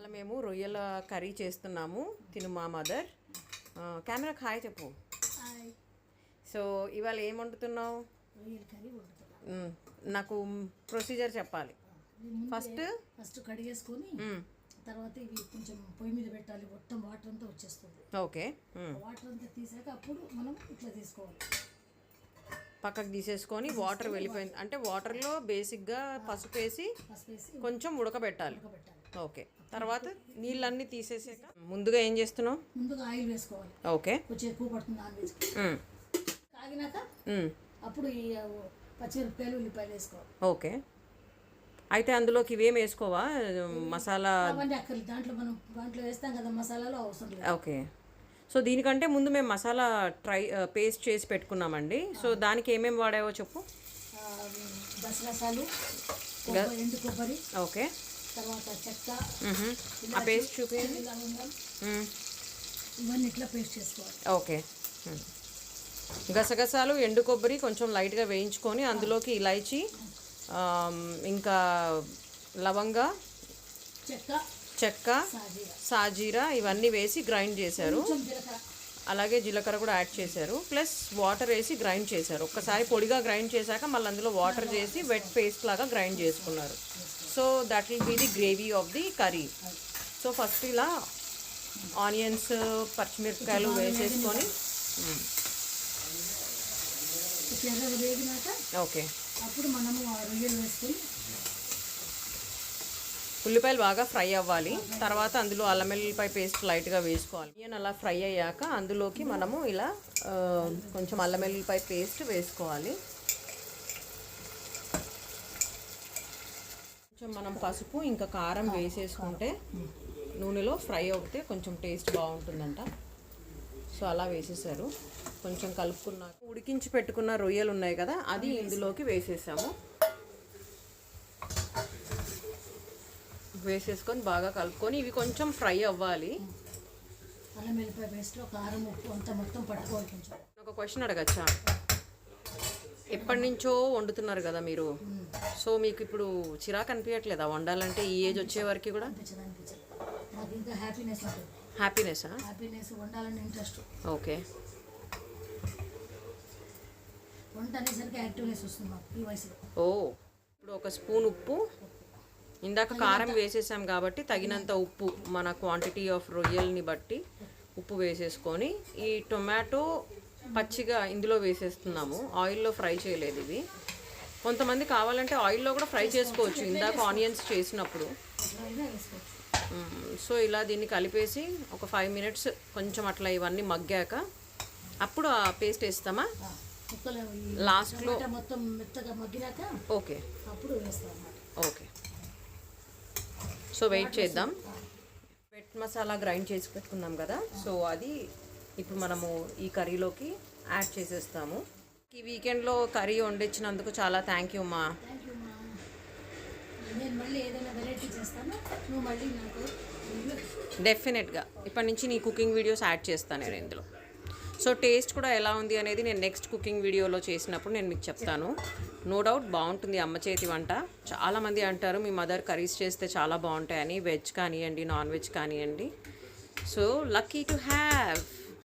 ఇవాళ మేము రొయ్యల కర్రీ చేస్తున్నాము. తిను మా మదర్. కెమెరాకి హాయ్ చెప్పు. సో ఇవాళ ఏం వండుతున్నావు? నాకు ప్రొసీజర్ చెప్పాలి. ఫస్ట్ కడిగేసుకొని తర్వాత ఇవి కొంచెం పొయ్యి మీద పెట్టాలి. మొత్తం వాటర్ అంతా వచ్చేస్తుంది. ఓకే. వాటర్ అంతా తీసాక అప్పుడు మనం ఇట్లా తీసుకోవాలి. పక్కకు తీసేసుకొని వాటర్ వెళ్ళిపోయింది అంటే వాటర్లో బేసిక్గా పసుపు వేసి కొంచెం ఉడకబెట్టాలి. ఓకే. తర్వాత నీళ్ళన్నీ తీసేసాక ముందుగా ఏం చేస్తున్నావు? ముందుగా ఆయిల్ వేసుకోవాలి. ఓకే. కొంచెం ఎక్కువ పడుతుంది నాన్ వెజ్. కాగినాక అప్పుడు ఈ పచ్చిమిరపకాయలు ఉల్లిపాయలు వేసుకోవాలి. ఓకే. అయితే అందులోకి ఇవేం వేసుకోవా? మసాలా అవన్నీ అక్కర్లేదు. దాంట్లో వేస్తాం కదా, మసాలాలు అవసరం లేదు. ఓకే. సో దీనికంటే ముందు మేము మసాలా పేస్ట్ చేసి పెట్టుకున్నామండి. సో దానికి ఏమేమి వాడావో చెప్పు. దసరసాలు, ఎండు కొబ్బరి, ఓకే, తర్వాత చెక్క, ఆ పేస్ట్ చూపించండి. ఇవన్నీ ఇట్లా పేస్ట్ చేసుకోవాలి. ఓకే. గసగసాలు, ఎండు కొబ్బరి కొంచెం లైట్గా వేయించుకొని అందులోకి ఇలాచీ, ఇంకా లవంగా, చెక్క, సాజీరా ఇవన్నీ వేసి గ్రైండ్ చేశారు. అలాగే జీలకర్ర కూడా యాడ్ చేశారు. ప్లస్ వాటర్ వేసి గ్రైండ్ చేశారు. ఒక్కసారి పొడిగా గ్రైండ్ చేశాక మళ్ళీ అందులో వాటర్ చేసి వెట్ పేస్ట్ లాగా గ్రైండ్ చేసుకున్నారు. So that will be the gravy of the curry. So first ఇలా ఆనియన్స్, పచ్చిమిరపకాయలు వేసేసుకొని ఓకే. అప్పుడు మనము రొయ్యలు వేసుకొని ఉల్లిపాయలు బాగా ఫ్రై అవ్వాలి. తర్వాత అందులో అల్లం వెల్లుల్లిపాయ పేస్ట్ లైట్గా వేసుకోవాలి. ఆనియన్ అలా ఫ్రై అయ్యాక అందులోకి మనము ఇలా కొంచెం అల్లం వెల్లుల్లిపాయ పేస్ట్ వేసుకోవాలి. కొంచెం మనం పసుపు ఇంకా కారం వేసేసుకుంటే నూనెలో ఫ్రై అవుతే కొంచెం టేస్ట్ బాగుంటుందంట. సో అలా వేసేసారు. కొంచెం కలుపుకున్నాక ఉడికించి పెట్టుకున్న రొయ్యలు ఉన్నాయి కదా, అది ఇందులోకి వేసేసాము. వేసేసుకొని బాగా కలుపుకొని ఇవి కొంచెం ఫ్రై అవ్వాలి. అల్లం వెల్లిపాయ పేస్ట్లో కారం, ఉప్పు అంతా మొత్తం పట్టుకోవాలి. కొంచెం ఒక క్వశ్చన్ అడగచ్చా? ఎప్పటి నుంచో వండుతున్నారు కదా మీరు. సో మీకు ఇప్పుడు చిరాకు అనిపించట్లేదా వండాలంటే? ఈ ఏజ్ వచ్చే వరకు కూడా నాకు ఇంకా హ్యాపీనెస్ ఉంటుంది. హ్యాపీనెస్ వండాలని ఇంట్రెస్ట్. ఓకే. వంట అనేసరికి యాక్టివ్నెస్ వస్తుంది మాకు ఈ వయసులో. ఓ, ఇప్పుడు ఒక స్పూన్ ఉప్పు, ఇందాక కారం వేసేసాం కాబట్టి తగినంత ఉప్పు మన క్వాంటిటీ ఆఫ్ రొయ్యల్ని బట్టి ఉప్పు వేసేసుకొని ఈ టొమాటో పచ్చిగా ఇందులో వేసేస్తున్నాము. ఆయిల్లో ఫ్రై చేయలేదు ఇవి. కొంతమంది కావాలంటే ఆయిల్లో కూడా ఫ్రై చేసుకోవచ్చు ఇందాక ఆనియన్స్ చేసినప్పుడు. సో ఇలా దీన్ని కలిపేసి ఒక 5 minutes కొంచెం అట్లా ఇవన్నీ మగ్గాక అప్పుడు ఆ పేస్ట్ వేస్తామా లాస్ట్లో? మొత్తం మెత్తగా మగ్గినాక ఓకే, అప్పుడు వేస్తాం. ఓకే. సో వెయిట్ చేద్దాం. వెట్ మసాలా గ్రైండ్ చేసి పెట్టుకున్నాం కదా, సో అది ఇప్పుడు మనము ఈ కర్రీలోకి యాడ్ చేసేస్తాము. ఈ వీకెండ్లో కర్రీ వండించినందుకు చాలా థ్యాంక్ యూ మా. నేను మళ్ళీ ఏదైనా వెరైటీ చేస్తాను, నువ్వు మళ్ళీ నాకు. డెఫినెట్గా ఇప్పటి నుంచి నీ కుకింగ్ వీడియోస్ యాడ్ చేస్తాను నేను ఇందులో. సో టేస్ట్ కూడా ఎలా ఉంది అనేది నేను నెక్స్ట్ కుకింగ్ వీడియోలో చేసినప్పుడు నేను మీకు చెప్తాను. నో డౌట్ బాగుంటుంది అమ్మ చేతి వంట. చాలామంది అంటారు మీ మదర్ కర్రీస్ చేస్తే చాలా బాగుంటాయని, వెజ్ కానివ్వండి నాన్ వెజ్ కానివ్వండి. So lucky to have